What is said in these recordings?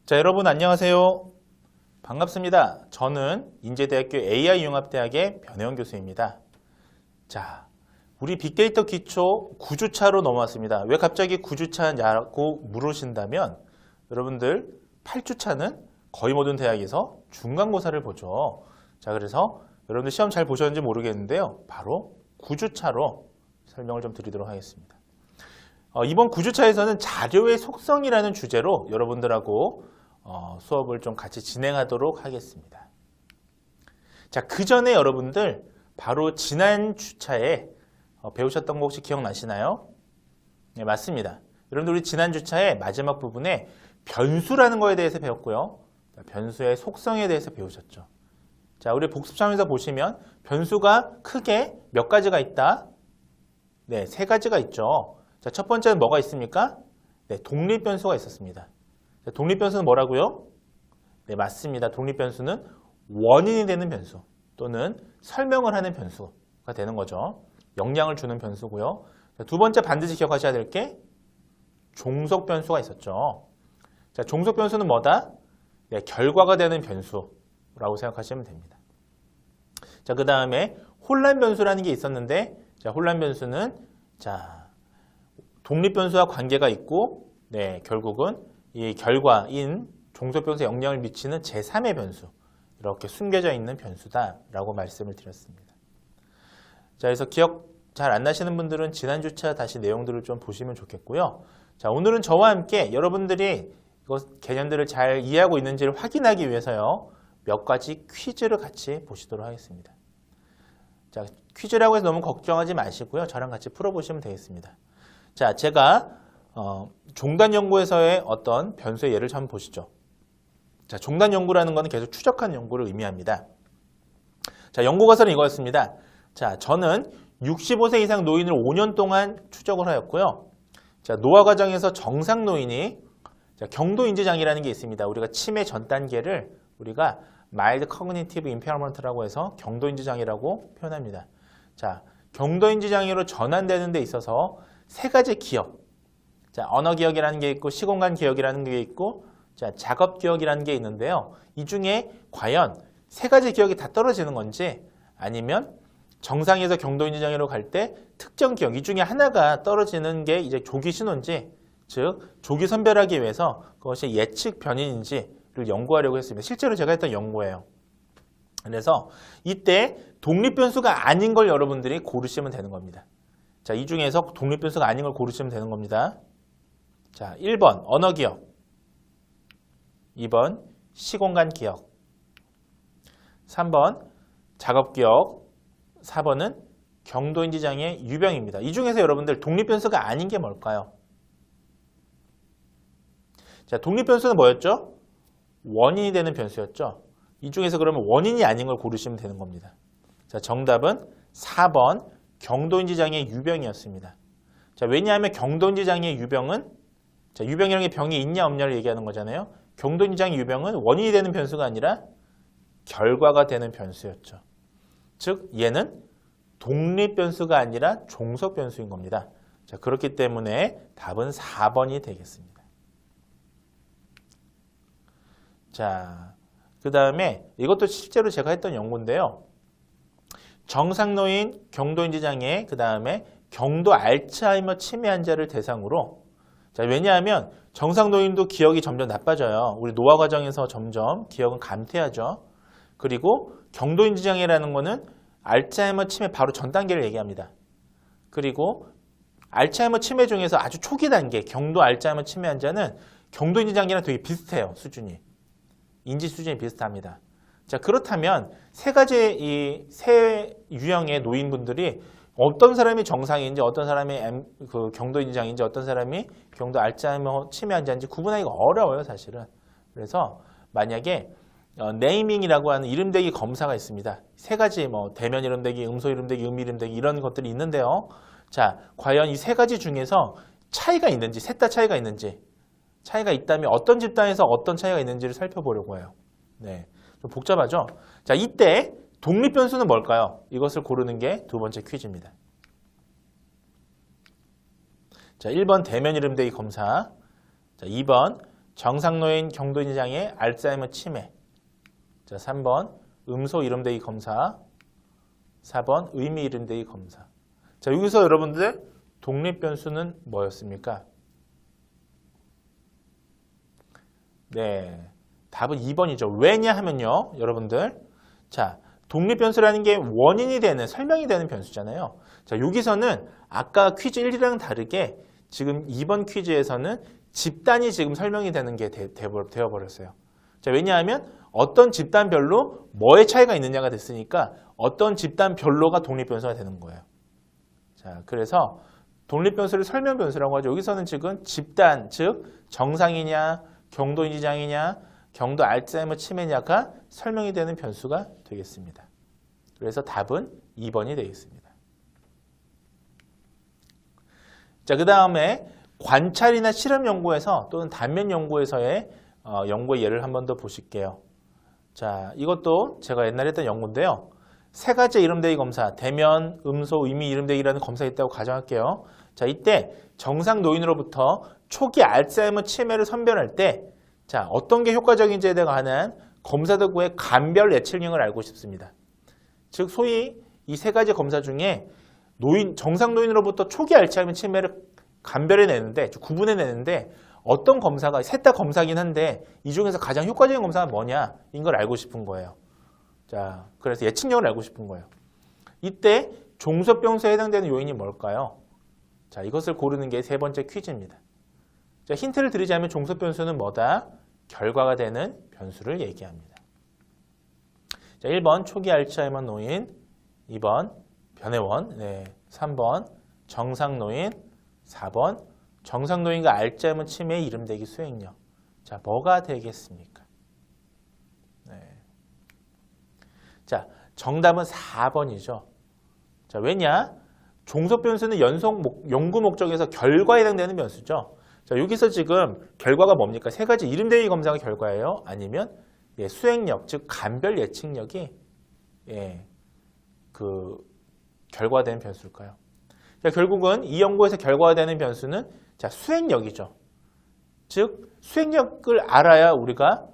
자, 여러분 안녕하세요. 반갑습니다. 저는 인제대학교 AI융합대학의 변혜원 교수입니다. 자, 우리 빅데이터 기초 9주차로 넘어왔습니다. 왜 갑자기 9주차냐고 물으신다면 여러분들 8주차는 거의 모든 대학에서 중간고사를 보죠. 자, 그래서 여러분들 시험 잘 보셨는지 모르겠는데요. 바로 9주차로 설명을 좀 드리도록 하겠습니다. 이번 9주차에서는 자료의 속성이라는 주제로 여러분들하고 수업을 좀 같이 진행하도록 하겠습니다. 자, 그 전에 여러분들 바로 지난 주차에 배우셨던 거 혹시 기억나시나요? 네, 맞습니다. 여러분들 우리 지난 주차에 마지막 부분에 변수라는 거에 대해서 배웠고요. 변수의 속성에 대해서 배우셨죠. 자, 우리 복습창에서 보시면 변수가 크게 몇 가지가 있다? 네, 세 가지가 있죠. 자, 첫 번째는 뭐가 있습니까? 네, 독립변수가 있었습니다. 자, 독립변수는 뭐라고요? 네, 맞습니다. 독립변수는 원인이 되는 변수 또는 설명을 하는 변수가 되는 거죠. 영향을 주는 변수고요. 자, 두 번째 반드시 기억하셔야 될 게 종속변수가 있었죠. 자, 종속변수는 뭐다? 네, 결과가 되는 변수라고 생각하시면 됩니다. 자, 그 다음에 혼란변수라는 게 있었는데, 자, 혼란변수는 자, 독립변수와 관계가 있고, 네, 결국은 이 결과인 종속변수에 영향을 미치는 제3의 변수, 이렇게 숨겨져 있는 변수다라고 말씀을 드렸습니다. 자, 그래서 기억 잘 안 나시는 분들은 지난 주차 다시 내용들을 좀 보시면 좋겠고요. 자, 오늘은 저와 함께 여러분들이 이것 개념들을 잘 이해하고 있는지를 확인하기 위해서요, 몇 가지 퀴즈를 같이 보시도록 하겠습니다. 자, 퀴즈라고 해서 너무 걱정하지 마시고요. 저랑 같이 풀어보시면 되겠습니다. 자, 제가 종단연구에서의 어떤 변수의 예를 한번 보시죠. 자, 종단연구라는 것은 계속 추적한 연구를 의미합니다. 자, 연구가설은 이거였습니다. 자, 저는 65세 이상 노인을 5년 동안 추적을 하였고요. 자, 노화 과정에서 정상 노인이 자, 경도인지장애라는 게 있습니다. 우리가 치매 전 단계를 우리가 mild cognitive impairment라고 해서 경도인지장애라고 표현합니다. 자, 경도인지장애로 전환되는 데 있어서 세 가지 기억, 자, 언어 기억이라는 게 있고 시공간 기억이라는 게 있고 자, 작업 기억이라는 게 있는데요. 이 중에 과연 세 가지 기억이 다 떨어지는 건지 아니면 정상에서 경도인지 장애로 갈 때 특정 기억, 이 중에 하나가 떨어지는 게 이제 조기 신호인지, 즉 조기 선별하기 위해서 그것이 예측 변인인지를 연구하려고 했습니다. 실제로 제가 했던 연구예요. 그래서 이때 독립변수가 아닌 걸 여러분들이 고르시면 되는 겁니다. 자, 이 중에서 독립변수가 아닌 걸 고르시면 되는 겁니다. 자, 1번 언어 기억, 2번 시공간 기억, 3번 작업 기억, 4번은 경도인지 장애 유병입니다. 이 중에서 여러분들 독립변수가 아닌 게 뭘까요? 자, 독립변수는 뭐였죠? 원인이 되는 변수였죠. 이 중에서 그러면 원인이 아닌 걸 고르시면 되는 겁니다. 자, 정답은 4번 경도인지 장애 유병이었습니다. 자, 왜냐하면 경도인지 장애 유병은 자, 유병이라는 게 병이 있냐 없냐를 얘기하는 거잖아요. 경도인지 장애 유병은 원인이 되는 변수가 아니라 결과가 되는 변수였죠. 즉 얘는 독립변수가 아니라 종속변수인 겁니다. 자, 그렇기 때문에 답은 4번이 되겠습니다. 자, 그 다음에 이것도 실제로 제가 했던 연구인데요. 정상노인, 경도인지 장애, 그 다음에 경도 알츠하이머 치매 환자를 대상으로 자, 왜냐하면 정상노인도 기억이 점점 나빠져요. 우리 노화 과정에서 점점 기억은 감퇴하죠. 그리고 경도인지 장애라는 거는 알츠하이머 치매 바로 전 단계를 얘기합니다. 그리고 알츠하이머 치매 중에서 아주 초기 단계 경도 알츠하이머 치매 환자는 경도인지 장애랑 되게 비슷해요. 수준이. 인지 수준이 비슷합니다. 자, 그렇다면 세 가지 이 세 유형의 노인분들이 어떤 사람이 정상인지 어떤 사람이 그 경도인지 장애인지 어떤 사람이 경도 알츠하이머 치매 환자인지 구분하기가 어려워요, 사실은. 그래서 만약에 네이밍이라고 하는 이름대기 검사가 있습니다. 세 가지 뭐 대면 이름대기, 음소 이름대기, 이름대기 이런 것들이 있는데요. 자, 과연 이 세 가지 중에서 차이가 있는지, 셋 다 차이가 있는지, 차이가 있다면 어떤 집단에서 어떤 차이가 있는지를 살펴보려고 해요. 네, 좀 복잡하죠? 자, 이때 독립변수는 뭘까요? 이것을 고르는 게 두 번째 퀴즈입니다. 자, 1번 대면 이름대기 검사, 자, 2번 정상노인 경도인지 장애, 알츠하이머 치매. 자, 3번 음소 이름대기 검사. 4번 의미 이름대기 검사. 자, 여기서 여러분들 독립 변수는 뭐였습니까? 네, 답은 2번이죠. 왜냐 하면요, 여러분들. 자, 독립 변수라는 게 원인이 되는, 설명이 되는 변수잖아요. 자, 여기서는 아까 퀴즈 1이랑 다르게 지금 2번 퀴즈에서는 집단이 지금 설명이 되는 게 되어버렸어요. 자, 왜냐하면 어떤 집단별로 뭐의 차이가 있느냐가 됐으니까 어떤 집단별로가 독립 변수가 되는 거예요. 자, 그래서 독립 변수를 설명 변수라고 하죠. 여기서는 지금 집단, 즉 정상이냐, 경도인지 장애냐, 경도 알츠하이머 치매냐가 설명이 되는 변수가 되겠습니다. 그래서 답은 2번이 되겠습니다. 자, 그 다음에 관찰이나 실험 연구에서 또는 단면 연구에서의 연구의 예를 한 번 더 보실게요. 자, 이것도 제가 옛날에 했던 연구인데요. 세 가지 이름대기 검사, 대면, 음소, 의미 이름대기라는 검사가 있다고 가정할게요. 자, 이때 정상 노인으로부터 초기 알츠하이머 치매를 선별할 때, 자, 어떤 게 효과적인지에 관한 검사 도구의 간별 예측력을 알고 싶습니다. 즉, 소위 이 세 가지 검사 중에 정상 노인으로부터 초기 알츠하이머 치매를 간별해내는데, 구분해내는데, 어떤 검사가, 셋 다 검사긴 한데, 이 중에서 가장 효과적인 검사가 뭐냐, 이걸 알고 싶은 거예요. 자, 그래서 예측력을 알고 싶은 거예요. 이때 종소병수에 해당되는 요인이 뭘까요? 자, 이것을 고르는 게 세 번째 퀴즈입니다. 자, 힌트를 드리자면 종소변수는 뭐다? 결과가 되는 변수를 얘기합니다. 자, 1번 초기 알츠하이머 노인, 2번 변혜원, 3번 정상노인, 4번 정상노인과 알츠하이머 치매의 이름대기 수행력. 자, 뭐가 되겠습니까? 자, 정답은 4번이죠. 자, 왜냐? 종소변수는 연구 목적에서 결과에 해당되는 변수죠. 자, 여기서 지금 결과가 뭡니까? 세 가지 이름대기 검사가 결과예요? 아니면 수행력, 즉 간별 예측력이 그 결과되는 변수일까요? 자, 결국은 이 연구에서 결과되는 변수는 자, 수행력이죠. 즉 수행력을 알아야 우리가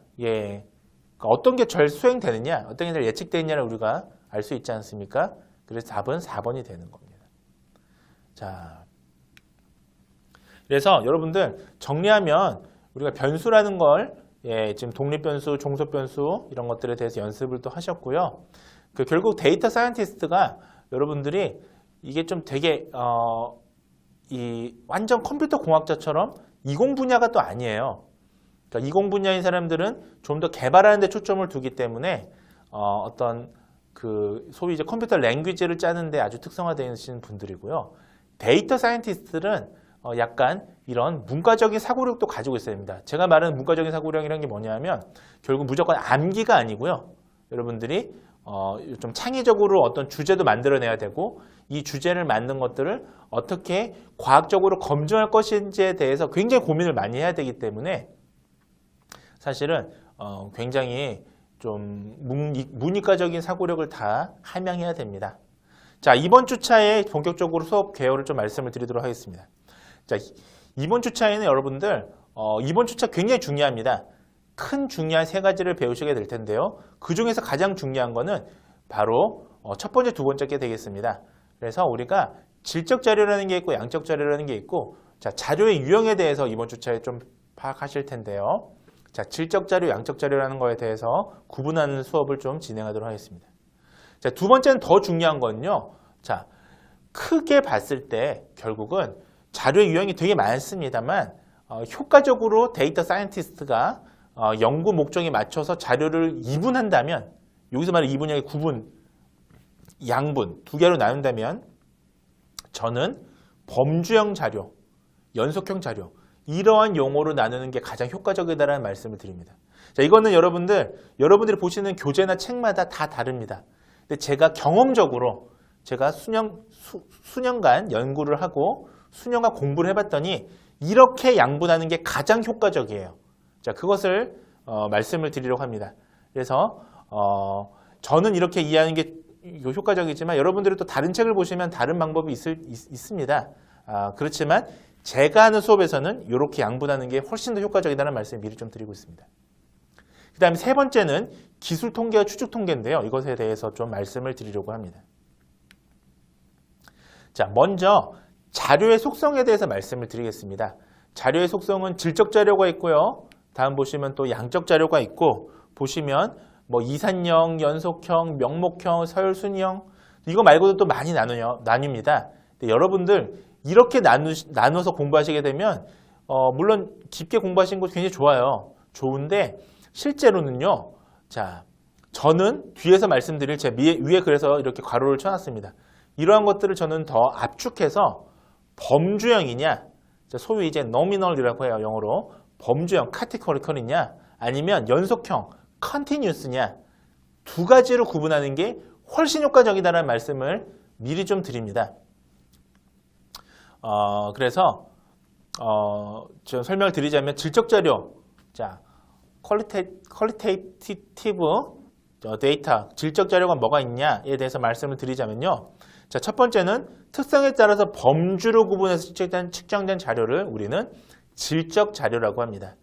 어떤 게 잘 수행되느냐, 어떤 게 잘 예측되느냐를 우리가 알 수 있지 않습니까? 그래서 답은 4번이 되는 겁니다. 자, 그래서 여러분들 정리하면 우리가 변수라는 걸 지금 독립변수, 종소변수 이런 것들에 대해서 연습을 또 하셨고요. 결국 데이터 사이언티스트가 여러분들이 이게 좀 되게 이 완전 컴퓨터 공학자처럼 이공 분야가 또 아니에요. 그러니까 이공 분야인 사람들은 좀 더 개발하는 데 초점을 두기 때문에 어떤 그 소위 이제 컴퓨터 랭귀지를 짜는데 아주 특성화되어 분들이고요. 데이터 사이언티스트들은 약간 이런 문과적인 사고력도 가지고 있어야 됩니다. 제가 말하는 문과적인 사고력이라는 게 뭐냐면 결국 무조건 암기가 아니고요. 여러분들이 좀 창의적으로 어떤 주제도 만들어내야 되고 이 주제를 만든 것들을 어떻게 과학적으로 검증할 것인지에 대해서 굉장히 고민을 많이 해야 되기 때문에 사실은 굉장히 좀 문이과적인 사고력을 다 함양해야 됩니다. 자, 이번 주차에 본격적으로 수업 개요를 좀 말씀을 드리도록 하겠습니다. 자, 이번 주차에는 여러분들 이번 주차 굉장히 중요합니다. 큰 중요한 세 가지를 배우시게 될 텐데요. 그 중에서 가장 중요한 거는 바로 첫 번째, 두 번째 게 되겠습니다. 그래서 우리가 질적 자료라는 게 있고 양적 자료라는 게 있고 자, 자료의 유형에 대해서 이번 주차에 좀 파악하실 텐데요. 자, 질적 자료, 양적 자료라는 거에 대해서 구분하는 수업을 좀 진행하도록 하겠습니다. 자, 두 번째는 더 중요한 거는요. 자, 크게 봤을 때 결국은 자료의 유형이 되게 많습니다만 효과적으로 데이터 사이언티스트가 연구 목적에 맞춰서 자료를 이분한다면 여기서 말하는 이분이 구분, 양분 두 개로 나눈다면 저는 범주형 자료, 연속형 자료 이러한 용어로 나누는 게 가장 효과적이다라는 말씀을 드립니다. 자, 이거는 여러분들이 보시는 교재나 책마다 다 다릅니다. 근데 제가 경험적으로 제가 수년간 연구를 하고 수년간 공부를 해봤더니 이렇게 양분하는 게 가장 효과적이에요. 자, 그것을 말씀을 드리려고 합니다. 그래서 저는 이렇게 이해하는 게 효과적이지만 여러분들이 또 다른 책을 보시면 다른 방법이 있습니다. 그렇지만 제가 하는 수업에서는 이렇게 양분하는 게 훨씬 더 효과적이다는 말씀을 미리 좀 드리고 있습니다. 그 다음에 세 번째는 기술 통계와 추측 통계인데요. 이것에 대해서 좀 말씀을 드리려고 합니다. 자, 먼저 자료의 속성에 대해서 말씀을 드리겠습니다. 자료의 속성은 질적 자료가 있고요. 다음 보시면 또 양적 자료가 있고, 보시면 뭐 이산형, 연속형, 명목형, 서열순위형, 이거 말고도 또 많이 나뉩니다. 근데 여러분들 이렇게 나눠서 공부하시게 되면 물론 깊게 공부하시는 것도 굉장히 좋아요. 좋은데 실제로는요. 자, 저는 뒤에서 말씀드릴 제 위에 그래서 이렇게 괄호를 쳐놨습니다. 이러한 것들을 저는 더 압축해서 범주형이냐, 소위 이제 nominal이라고 해요. 영어로 범주형 categorical이냐, 아니면 연속형 continuous냐, 두 가지로 구분하는 게 훨씬 효과적이다라는 말씀을 미리 좀 드립니다. 그래서 좀 설명을 드리자면 질적 자료, 자, qualitative 데이터, 질적 자료가 뭐가 있냐에 대해서 말씀을 드리자면요. 자, 첫 번째는 특성에 따라서 범주로 구분해서 측정된 자료를 우리는 질적 자료라고 합니다.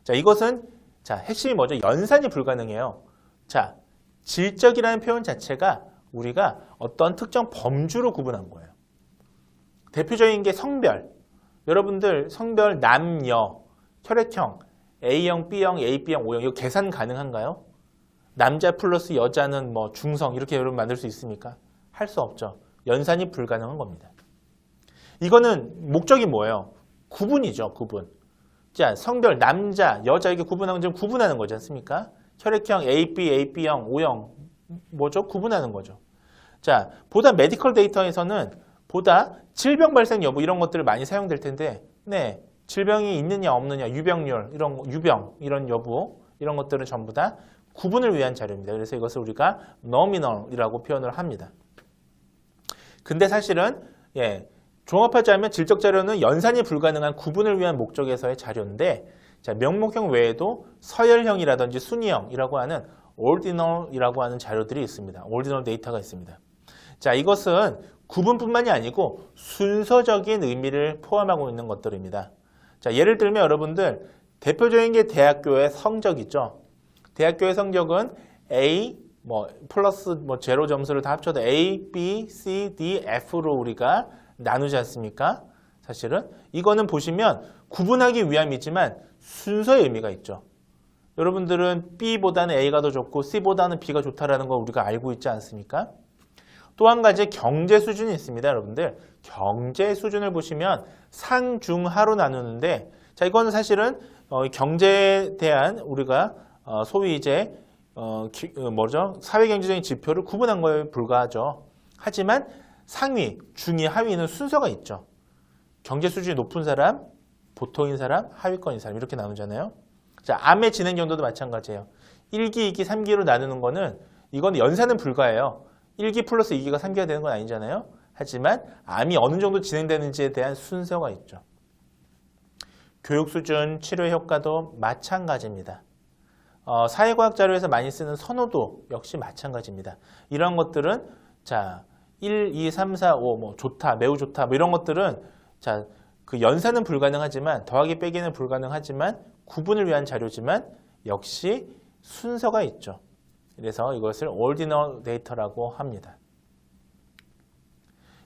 자, 이것은 자, 핵심이 뭐죠? 연산이 불가능해요. 자, 질적이라는 표현 자체가 우리가 어떤 특정 범주로 구분한 거예요. 대표적인 게 성별. 여러분들 성별 남녀, 혈액형, A형, B형, AB형, O형 이거 계산 가능한가요? 남자 플러스 여자는 뭐 중성 이렇게 여러분 만들 수 있습니까? 할 수 없죠. 연산이 불가능한 겁니다. 이거는 목적이 뭐예요? 구분이죠. 구분. 자, 성별 남자, 여자 이렇게 구분하는 건 구분하는 거지 않습니까? 혈액형 AB, AB형, O형 뭐죠? 구분하는 거죠. 자, 보다 메디컬 데이터에서는 보다 질병 발생 여부 이런 것들을 많이 사용될 텐데, 네, 질병이 있느냐 없느냐, 유병률 유병 이런 여부 이런 것들은 전부 다 구분을 위한 자료입니다. 그래서 이것을 우리가 nominal이라고 표현을 합니다. 근데 사실은 종합하자면 질적 자료는 연산이 불가능한 구분을 위한 목적에서의 자료인데, 자, 명목형 외에도 서열형이라든지 순위형이라고 하는 ordinal이라고 하는 자료들이 있습니다. ordinal 데이터가 있습니다. 자, 이것은 구분뿐만이 아니고 순서적인 의미를 포함하고 있는 것들입니다. 자, 예를 들면 여러분들 대표적인 게 대학교의 성적이죠. 대학교의 성적은 A 플러스 제로 점수를 다 합쳐도 A, B, C, D, F로 우리가 나누지 않습니까? 사실은 이거는 보시면 구분하기 위함이지만 순서의 의미가 있죠. 여러분들은 B보다는 A가 더 좋고 C보다는 B가 좋다라는 걸 우리가 알고 있지 않습니까? 또 한 가지 경제 수준이 있습니다. 여러분들 경제 수준을 보시면 상, 중, 하로 나누는데, 자, 이거는 사실은 경제에 대한 우리가 소위 이제 사회경제적인 지표를 구분한 거에 불과하죠. 하지만 상위, 중위, 하위는 순서가 있죠. 경제 수준이 높은 사람, 보통인 사람, 하위권인 사람 이렇게 나누잖아요. 자, 암의 진행 정도도 마찬가지예요. 1기, 2기, 3기로 나누는 거는 이건 연산은 불가해요. 1기 플러스 2기가 3기가 되는 건 아니잖아요. 하지만 암이 어느 정도 진행되는지에 대한 순서가 있죠. 교육 수준, 치료 효과도 마찬가지입니다. 사회과학 자료에서 많이 쓰는 선호도 역시 마찬가지입니다. 이런 것들은 자 1, 2, 3, 4, 5 좋다, 매우 좋다 이런 것들은 자 그 연산은 불가능하지만 더하기 빼기는 불가능하지만 구분을 위한 자료지만 역시 순서가 있죠. 그래서 이것을 ordinal 데이터라고 합니다.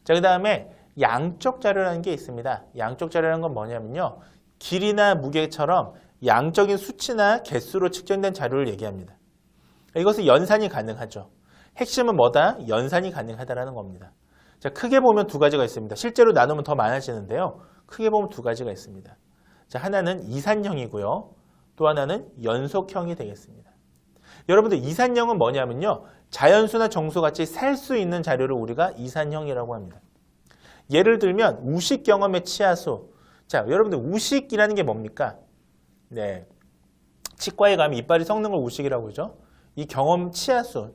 자, 그 다음에 양적 자료라는 게 있습니다. 양적 자료라는 건 뭐냐면요. 길이나 무게처럼 양적인 수치나 개수로 측정된 자료를 얘기합니다. 이것은 연산이 가능하죠. 핵심은 뭐다? 연산이 가능하다는 겁니다. 자, 크게 보면 두 가지가 있습니다. 실제로 나누면 더 많아지는데요. 크게 보면 두 가지가 있습니다. 자, 하나는 이산형이고요. 또 하나는 연속형이 되겠습니다. 여러분들 이산형은 뭐냐면요. 자연수나 정수 같이 셀 수 있는 자료를 우리가 이산형이라고 합니다. 예를 들면 우식 경험의 치아수. 자, 여러분들 우식이라는 게 뭡니까? 네, 치과에 가면 이빨이 썩는 걸 우식이라고 그러죠. 이 경험 치아수,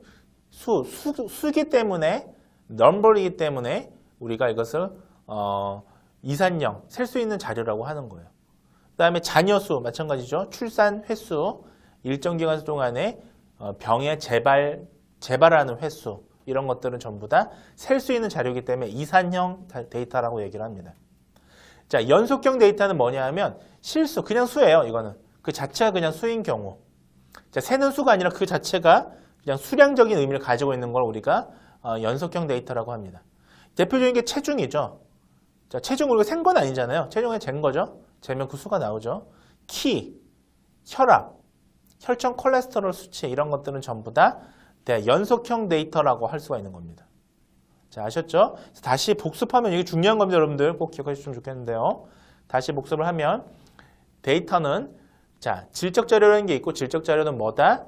수기 때문에, 넘버이기 때문에 우리가 이것을 이산형, 셀 수 있는 자료라고 하는 거예요. 그 다음에 자녀수, 마찬가지죠. 출산 횟수, 일정 기간 동안에 병의 재발하는 횟수, 이런 것들은 전부 다 셀 수 있는 자료이기 때문에 이산형 데이터라고 얘기를 합니다. 자, 연속형 데이터는 뭐냐 하면 실수, 그냥 수예요. 이거는. 그 자체가 그냥 수인 경우. 자, 세는 수가 아니라 그 자체가 그냥 수량적인 의미를 가지고 있는 걸 우리가 연속형 데이터라고 합니다. 대표적인 게 체중이죠. 자, 체중 우리가 센 건 아니잖아요. 체중에 잰 거죠. 재면 그 수가 나오죠. 키, 혈압, 혈청 콜레스테롤 수치 이런 것들은 전부 다 연속형 데이터라고 할 수가 있는 겁니다. 자, 아셨죠? 다시 복습하면 이게 중요한 겁니다. 여러분들 꼭 기억하시면 좋겠는데요. 다시 복습을 하면 데이터는 자, 질적 자료라는 게 있고 질적 자료는 뭐다?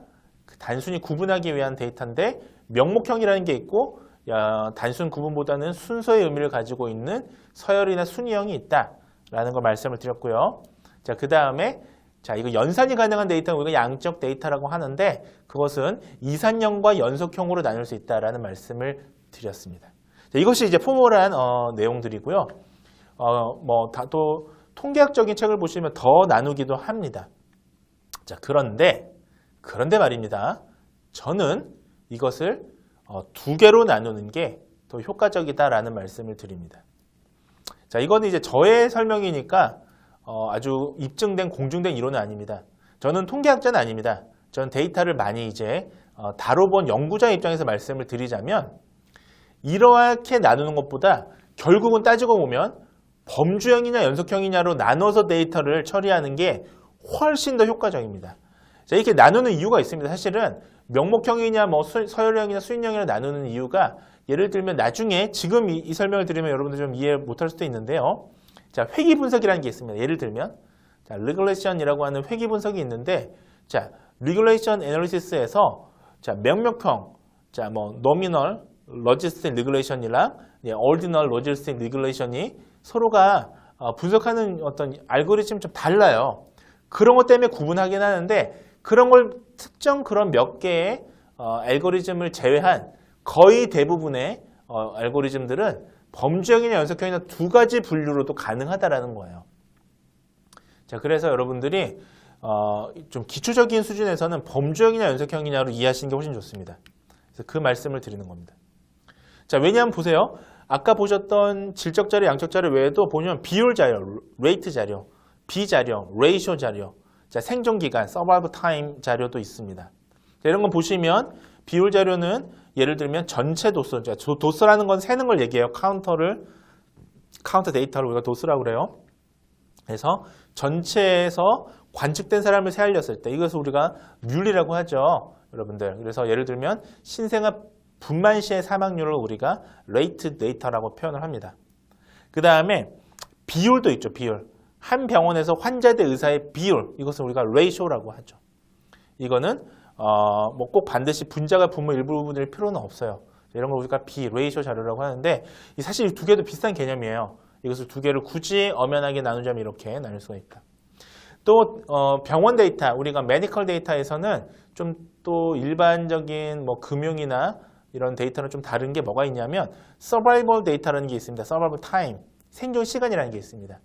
단순히 구분하기 위한 데이터인데 명목형이라는 게 있고 단순 구분보다는 순서의 의미를 가지고 있는 서열이나 순위형이 있다라는 걸 말씀을 드렸고요. 자, 그 다음에 자, 이거 연산이 가능한 데이터는 우리가 양적 데이터라고 하는데 그것은 이산형과 연속형으로 나눌 수 있다라는 말씀을 드렸습니다. 자, 이것이 이제 포멀한 내용들이고요. 또 통계학적인 책을 보시면 더 나누기도 합니다. 자, 그런데 말입니다. 저는 이것을 두 개로 나누는 게 더 효과적이다라는 말씀을 드립니다. 자, 이거는 이제 저의 설명이니까 아주 입증된 공증된 이론은 아닙니다. 저는 통계학자는 아닙니다. 저는 데이터를 많이 이제 다뤄본 연구자 입장에서 말씀을 드리자면 이렇게 나누는 것보다 결국은 따지고 보면 범주형이냐 연속형이냐로 나눠서 데이터를 처리하는 게 훨씬 더 효과적입니다. 자, 이렇게 나누는 이유가 있습니다. 사실은 명목형이냐 서열형이냐 수인형이냐 나누는 이유가 예를 들면 나중에 지금 이 설명을 드리면 여러분들 좀 이해 못할 수도 있는데요. 자, 회귀 분석이라는 게 있습니다. 예를 들면 자, regulation이라고 하는 회귀 분석이 있는데 자, regulation analysis에서 자, 명목형 자, nominal logistic regulation이랑 ordinal logistic regulation이 서로가 분석하는 어떤 알고리즘이 좀 달라요. 그런 것 때문에 구분하긴 하는데 그런 걸 특정 그런 몇 개의 알고리즘을 제외한 거의 대부분의 알고리즘들은 범주형이나 연속형이나 두 가지 분류로도 가능하다라는 거예요. 자, 그래서 여러분들이 좀 기초적인 수준에서는 범주형이냐 연속형이냐로 이해하시는 게 훨씬 좋습니다. 그래서 그 말씀을 드리는 겁니다. 자, 왜냐하면 보세요. 아까 보셨던 질적 자료, 양적 자료 외에도 보면 비율 자료, 레이트 자료, 비자료, 레이쇼 자료, 자, 생존 기간, 서바이벌 타임 자료도 있습니다. 자, 이런 거 보시면 비율 자료는 예를 들면 전체 도수, 도수라는 건 세는 걸 얘기해요. 카운터 데이터를 우리가 도수라고 그래요. 그래서 전체에서 관측된 사람을 세알렸을 때 이것을 우리가 뮬이라고 하죠. 여러분들. 그래서 예를 들면 신생아 분만 시의 사망률을 우리가 레이트 데이터라고 표현을 합니다. 그 다음에 비율도 있죠. 비율. 한 병원에서 환자 대 의사의 비율. 이것을 우리가 레이쇼라고 하죠. 이거는 꼭 반드시 분자가 분모 일부분일 필요는 없어요. 이런 걸 우리가 레이쇼 자료라고 하는데 사실 이 두 개도 비슷한 개념이에요. 이것을 두 개를 굳이 엄연하게 나누자면 이렇게 나눌 수가 있다. 또 병원 데이터, 우리가 메디컬 데이터에서는 좀 또 일반적인 금융이나 이런 데이터는 좀 다른 게 뭐가 있냐면 서바이벌 데이터라는 게 있습니다. 서바이벌 타임, 생존 시간이라는 게 있습니다.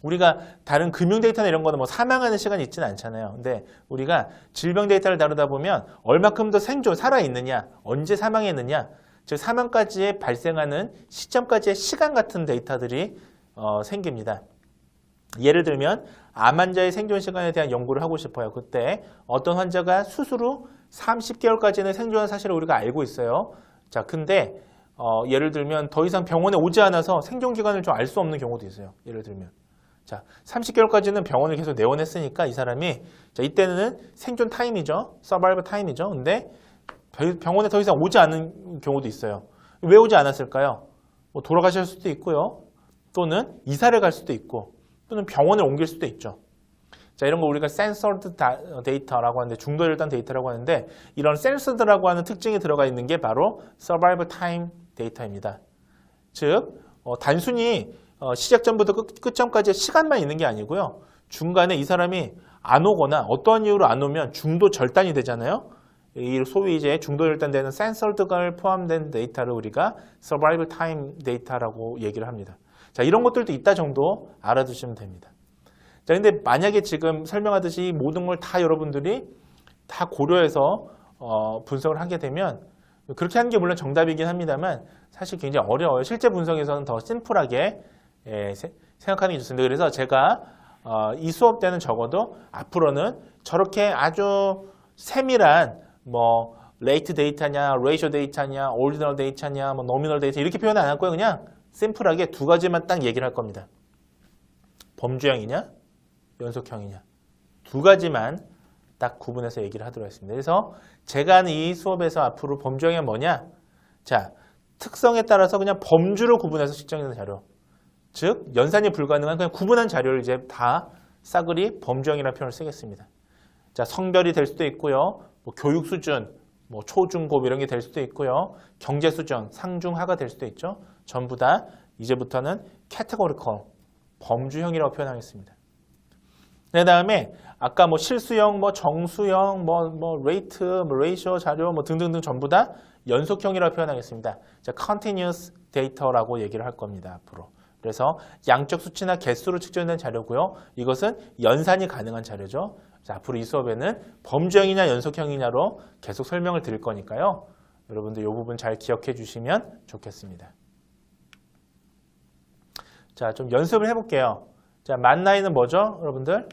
우리가 다른 금융 데이터나 이런 거는 사망하는 시간이 있지는 않잖아요. 근데 우리가 질병 데이터를 다루다 보면 얼마큼 더 살아있느냐, 언제 사망했느냐, 즉 사망까지의 발생하는 시점까지의 시간 같은 데이터들이 생깁니다. 예를 들면 암 환자의 생존 시간에 대한 연구를 하고 싶어요. 그때 어떤 환자가 수술 후 30개월까지는 생존한 사실을 우리가 알고 있어요. 자, 근데 예를 들면 더 이상 병원에 오지 않아서 생존 기간을 좀 알 수 없는 경우도 있어요. 예를 들면 자, 30개월까지는 병원을 계속 내원했으니까 이 사람이 자, 이때는 생존 타임이죠. 서바이벌 타임이죠. 근데 병원에 더 이상 오지 않은 경우도 있어요. 왜 오지 않았을까요? 돌아가실 수도 있고요. 또는 이사를 갈 수도 있고 또는 병원을 옮길 수도 있죠. 자, 이런 거 우리가 센서드 데이터라고 하는데 중도혈당 데이터라고 하는데 이런 센서드라고 하는 특징이 들어가 있는 게 바로 서바이벌 타임 데이터입니다. 즉 단순히 시작 전부터 끝점까지의 시간만 있는 게 아니고요. 중간에 이 사람이 안 오거나 어떠한 이유로 안 오면 중도 절단이 되잖아요. 이 소위 이제 중도 절단되는 센서드가 포함된 데이터를 우리가 서바이벌 타임 데이터라고 얘기를 합니다. 자, 이런 것들도 있다 정도 알아두시면 됩니다. 자, 근데 만약에 지금 설명하듯이 모든 걸 다 여러분들이 다 고려해서 분석을 하게 되면 그렇게 하는 게 물론 정답이긴 합니다만 사실 굉장히 어려워요. 실제 분석에서는 더 심플하게 생각하는 게 좋습니다. 그래서 제가 이 수업 때는 적어도 앞으로는 저렇게 아주 세밀한 뭐 레이트 데이터냐, 레이쇼 데이터냐, 오리지널 데이터냐, 뭐 노미널 데이터 이렇게 표현 안 할 거예요. 그냥 심플하게 두 가지만 딱 얘기를 할 겁니다. 범주형이냐, 연속형이냐. 두 가지만 딱 구분해서 얘기를 하도록 하겠습니다. 그래서 제가 하는 이 수업에서 앞으로 범주형이 뭐냐? 자, 특성에 따라서 그냥 범주로 구분해서 측정되는 자료. 즉, 연산이 불가능한 그냥 구분한 자료를 이제 다 싸그리 범주형이라는 표현을 쓰겠습니다. 자, 성별이 될 수도 있고요. 뭐 교육 수준, 뭐 초중고 이런 게 될 수도 있고요. 경제 수준, 상중하가 될 수도 있죠. 전부 다 이제부터는 categorical, 범주형이라고 표현하겠습니다. 그 다음에 아까 뭐 실수형, 뭐 정수형, 뭐 레이트, 뭐 레이쇼 자료 뭐 등등등 전부 다 연속형이라고 표현하겠습니다. 자, continuous data라고 얘기를 할 겁니다. 앞으로. 그래서 양적 수치나 개수로 측정된 자료고요. 이것은 연산이 가능한 자료죠. 자, 앞으로 이 수업에는 범주형이냐 연속형이냐로 계속 설명을 드릴 거니까요. 여러분들 이 부분 잘 기억해 주시면 좋겠습니다. 자, 좀 연습을 해볼게요. 자, 만나이는 뭐죠, 여러분들?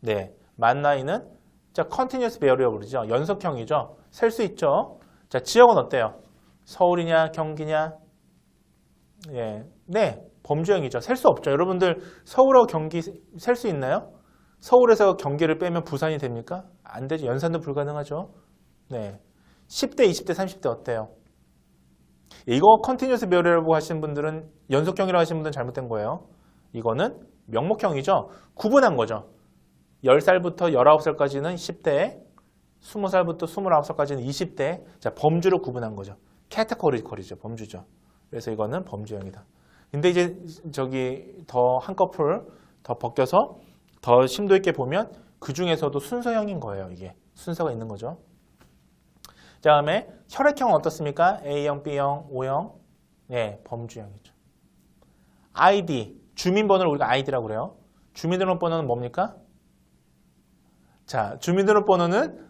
네, 만나이는 자, continuous variable이죠. 연속형이죠. 셀 수 있죠. 자, 지역은 어때요? 서울이냐, 경기냐? 예, 네, 범주형이죠. 셀 수 없죠. 여러분들 서울하고 경기 셀 수 있나요? 서울에서 경기를 빼면 부산이 됩니까? 안 되죠. 연산도 불가능하죠. 네, 10대, 20대, 30대 어때요? 이거 컨티뉴어스 베어리라고 하시는 분들은 연속형이라고 하시는 분들은 잘못된 거예요. 이거는 명목형이죠. 구분한 거죠. 10살부터 19살까지는 10대, 20살부터 29살까지는 20대. 자, 범주로 구분한 거죠. 캐테고리컬이죠. 범주죠. 그래서 이거는 범주형이다. 근데 이제 저기 더 한꺼풀 더 벗겨서 더 심도 있게 보면 그 중에서도 순서형인 거예요. 이게 순서가 있는 거죠. 다음에 혈액형은 어떻습니까? A형, B형, O형. 네, 범주형이죠. ID, 주민번호를 우리가 ID라고 그래요. 주민등록번호는 뭡니까? 자, 주민등록번호는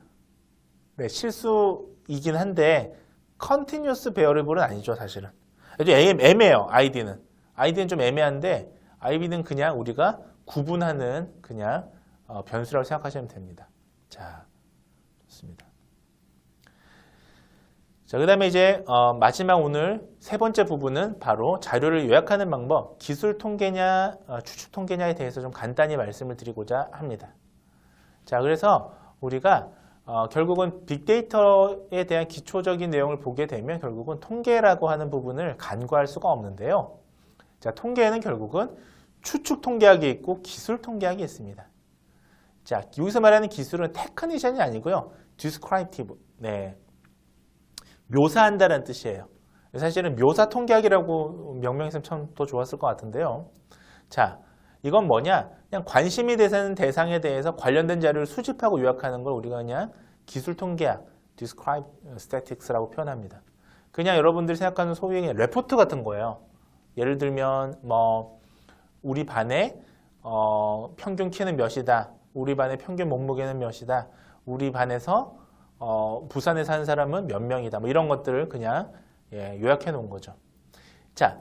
네, 실수이긴 한데 컨티뉴어스 베어리블은 아니죠, 사실은. 좀 애매해요, ID는. ID는 좀 애매한데 ID는 그냥 우리가 구분하는 그냥 변수라고 생각하시면 됩니다. 자, 좋습니다. 자, 그 다음에 이제 마지막 오늘 세 번째 부분은 바로 자료를 요약하는 방법, 기술 통계냐 추측 통계냐에 대해서 좀 간단히 말씀을 드리고자 합니다. 자, 그래서 우리가 결국은 빅데이터에 대한 기초적인 내용을 보게 되면 결국은 통계라고 하는 부분을 간과할 수가 없는데요. 자, 통계에는 결국은 추측 통계학이 있고 기술 통계학이 있습니다. 자, 여기서 말하는 기술은 테크니션이 아니고요. descriptive. 네. 묘사한다는 뜻이에요. 사실은 묘사 통계학이라고 명명했으면 참 더 좋았을 것 같은데요. 자, 이건 뭐냐? 그냥 관심이 되는 대상에 대해서 관련된 자료를 수집하고 요약하는 걸 우리가 그냥 기술 통계학, describe statistics라고 표현합니다. 그냥 여러분들이 생각하는 소위 레포트 같은 거예요. 예를 들면 뭐 우리 반에 평균 키는 몇이다. 우리 반의 평균 몸무게는 몇이다. 우리 반에서 부산에 사는 사람은 몇 명이다. 뭐 이런 것들을 그냥 요약해 놓은 거죠. 자,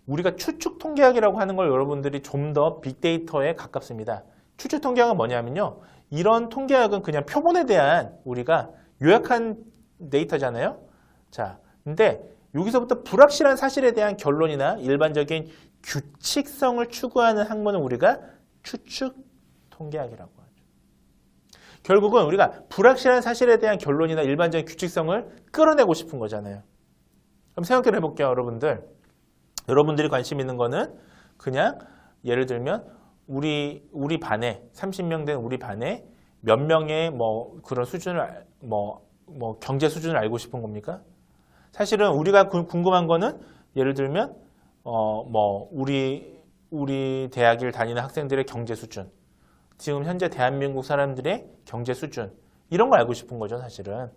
우리가 추측 통계학이라고 하는 걸 여러분들이 좀 더 빅데이터에 가깝습니다. 추측 통계학은 뭐냐면요. 이런 통계학은 그냥 표본에 대한 우리가 요약한 데이터잖아요. 자, 근데 여기서부터 불확실한 사실에 대한 결론이나 일반적인 규칙성을 추구하는 학문을 우리가 추측 통계학이라고 하죠. 결국은 우리가 불확실한 사실에 대한 결론이나 일반적인 규칙성을 끌어내고 싶은 거잖아요. 그럼 생각해 볼게요, 여러분들. 여러분들이 관심 있는 거는 그냥 예를 들면 우리 반에 30명 된 우리 반에 몇 명의 뭐 그런 수준을 뭐 경제 수준을 알고 싶은 겁니까? 사실은 우리가 궁금한 거는 예를 들면 뭐 우리 대학을 다니는 학생들의 경제 수준, 지금 현재 대한민국 사람들의 경제 수준 이런 걸 알고 싶은 거죠, 사실은.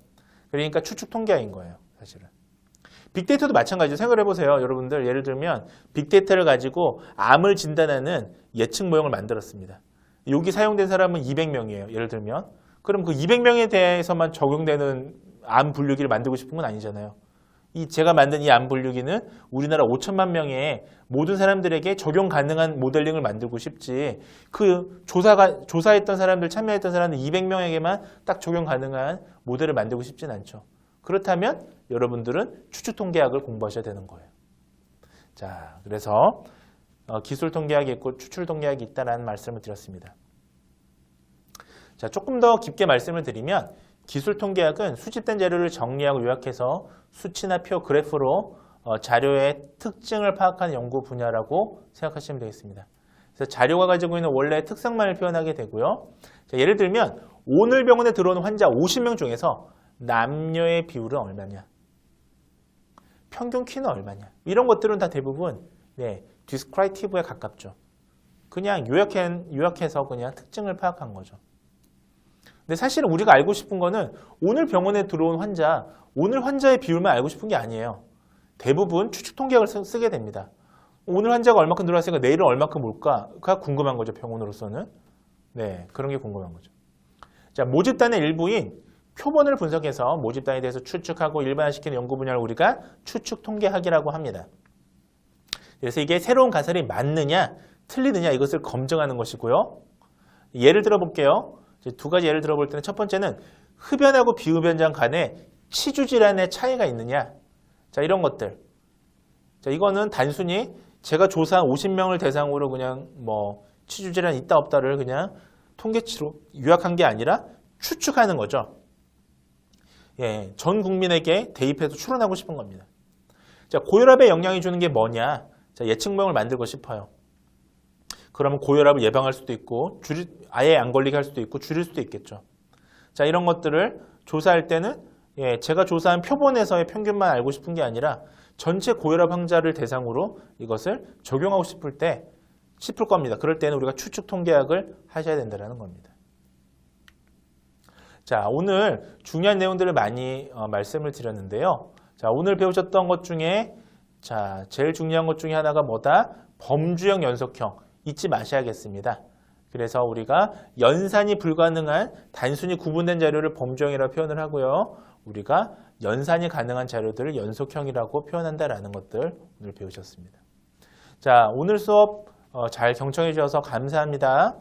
그러니까 추측 통계학인 거예요, 사실은. 빅데이터도 마찬가지로 생각을 해보세요. 여러분들 예를 들면 빅데이터를 가지고 암을 진단하는 예측 모형을 만들었습니다. 여기 사용된 사람은 200명이에요. 예를 들면. 그럼 그 200명에 대해서만 적용되는 암 분류기를 만들고 싶은 건 아니잖아요. 제가 만든 이 암 분류기는 우리나라 5천만 명의 모든 사람들에게 적용 가능한 모델링을 만들고 싶지, 그 조사했던 사람들, 참여했던 사람들 200명에게만 딱 적용 가능한 모델을 만들고 싶진 않죠. 그렇다면 여러분들은 추측 통계학을 공부하셔야 되는 거예요. 자, 그래서 기술 통계학이 있고 추출 통계학이 있다는 말씀을 드렸습니다. 자, 조금 더 깊게 말씀을 드리면 기술 통계학은 수집된 자료를 정리하고 요약해서 수치나 표, 그래프로 자료의 특징을 파악하는 연구 분야라고 생각하시면 되겠습니다. 그래서 자료가 가지고 있는 원래의 특성만을 표현하게 되고요. 자, 예를 들면 오늘 병원에 들어오는 환자 50명 중에서 남녀의 비율은 얼마냐, 평균 키는 얼마냐, 이런 것들은 다 대부분 디스크라이티브에 가깝죠. 그냥 요약해서 그냥 특징을 파악한 거죠. 근데 사실은 우리가 알고 싶은 거는 오늘 병원에 들어온 환자, 오늘 환자의 비율만 알고 싶은 게 아니에요. 대부분 추측 통계학을 쓰게 됩니다. 오늘 환자가 얼마큼 들어왔으니까 내일은 얼마큼 올까가 궁금한 거죠, 병원으로서는. 네, 그런 게 궁금한 거죠. 자, 모집단의 일부인 표본을 분석해서 모집단에 대해서 추측하고 일반화시키는 연구 분야를 우리가 추측 통계학이라고 합니다. 그래서 이게 새로운 가설이 맞느냐, 틀리느냐 이것을 검증하는 것이고요. 예를 들어 볼게요. 두 가지 예를 들어볼 때는 첫 번째는 흡연하고 비흡연장 간에 치주 질환의 차이가 있느냐. 자, 이런 것들. 자, 이거는 단순히 제가 조사한 50명을 대상으로 그냥 치주 질환 있다 없다를 그냥 통계치로 요약한 게 아니라 추측하는 거죠. 예, 전 국민에게 대입해서 추론하고 싶은 겁니다. 자, 고혈압에 영향이 주는 게 뭐냐? 자, 예측명을 만들고 싶어요. 그러면 고혈압을 예방할 수도 있고 아예 안 걸리게 할 수도 있고 줄일 수도 있겠죠. 자, 이런 것들을 조사할 때는 제가 조사한 표본에서의 평균만 알고 싶은 게 아니라 전체 고혈압 환자를 대상으로 이것을 적용하고 싶을 겁니다. 그럴 때는 우리가 추측 통계학을 하셔야 된다는 겁니다. 자, 오늘 중요한 내용들을 많이 말씀을 드렸는데요. 자, 오늘 배우셨던 것 중에 제일 중요한 것 중에 하나가 뭐다? 범주형 연속형. 잊지 마셔야겠습니다. 그래서 우리가 연산이 불가능한 단순히 구분된 자료를 범주형이라고 표현을 하고요. 우리가 연산이 가능한 자료들을 연속형이라고 표현한다라는 것들 오늘 배우셨습니다. 자, 오늘 수업 잘 경청해 주셔서 감사합니다.